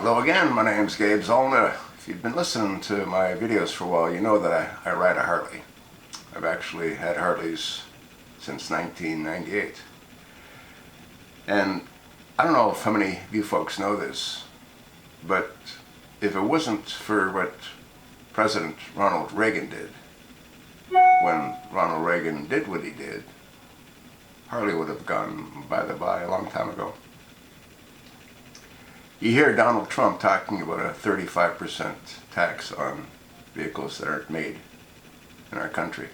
Hello again, my name's Gabe Zollner. If you've been listening to my videos for a while, you know that I ride a Harley. I've actually had Harleys since 1998. And I don't know if how many of you folks know this, but if it wasn't for what President Ronald Reagan did, when Ronald Reagan did what he did, Harley would have gone by the by a long time ago. You hear Donald Trump talking about a 35% tax on vehicles that aren't made in our country.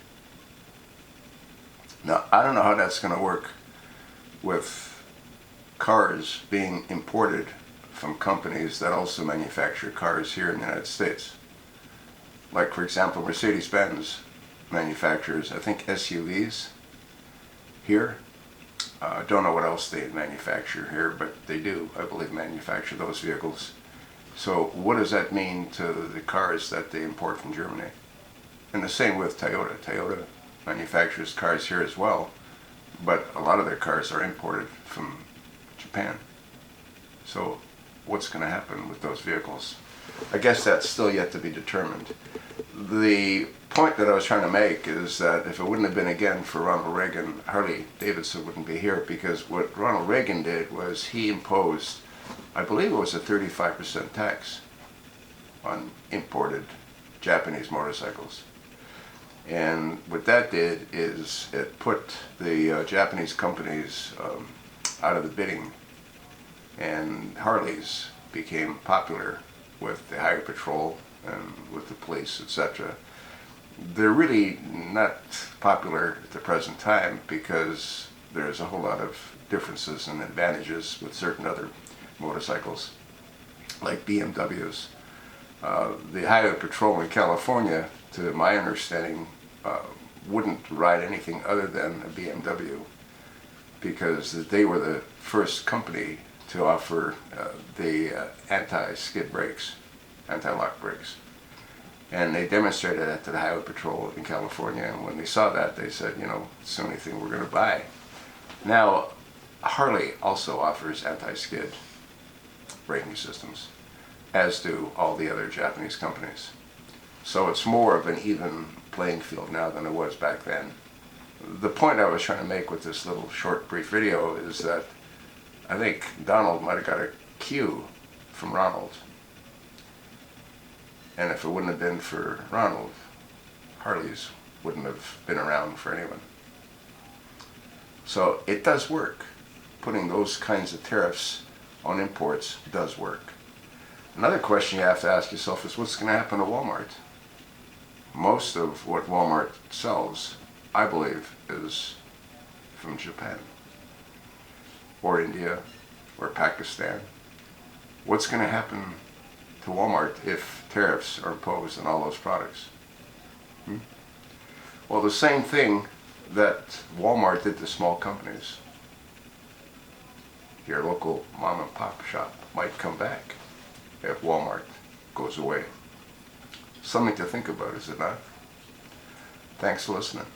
Now, I don't know how that's going to work with cars being imported from companies that also manufacture cars here in the United States. Like, for example, Mercedes-Benz manufactures, I think, SUVs here. I don't know what else they manufacture here, but they do, I believe, manufacture those vehicles. So what does that mean to the cars that they import from Germany? And the same with Toyota. Toyota manufactures cars here as well, but a lot of their cars are imported from Japan. So what's going to happen with those vehicles? I guess that's still yet to be determined. The point that I was trying to make is that if it wouldn't have been again for Ronald Reagan, Harley-Davidson wouldn't be here, because what Ronald Reagan did was he imposed, I believe it was a 35% tax on imported Japanese motorcycles. And what that did is it put the Japanese companies out of the bidding, and Harleys became popular with the highway patrol and with the police, etc. They're really not popular at the present time because there's a whole lot of differences and advantages with certain other motorcycles, like BMWs. The highway patrol in California, to my understanding, wouldn't ride anything other than a BMW, because they were the first company to offer the anti-skid brakes, anti-lock brakes. And they demonstrated that to the highway patrol in California, and when they saw that, they said, you know, it's the only thing we're going to buy. Now, Harley also offers anti-skid braking systems, as do all the other Japanese companies. So it's more of an even playing field now than it was back then. The point I was trying to make with this little short, brief video is that I think Donald might have got a cue from Ronald. And if it wouldn't have been for Ronald, Harleys wouldn't have been around for anyone. So it does work. Putting those kinds of tariffs on imports does work. Another question you have to ask yourself is, what's going to happen to Walmart? Most of what Walmart sells, I believe, is from Japan, or India, or Pakistan. What's going to happen to Walmart if tariffs are imposed on all those products? Well, the same thing that Walmart did to small companies. Your local mom and pop shop might come back if Walmart goes away. Something to think about, is it not? Thanks for listening.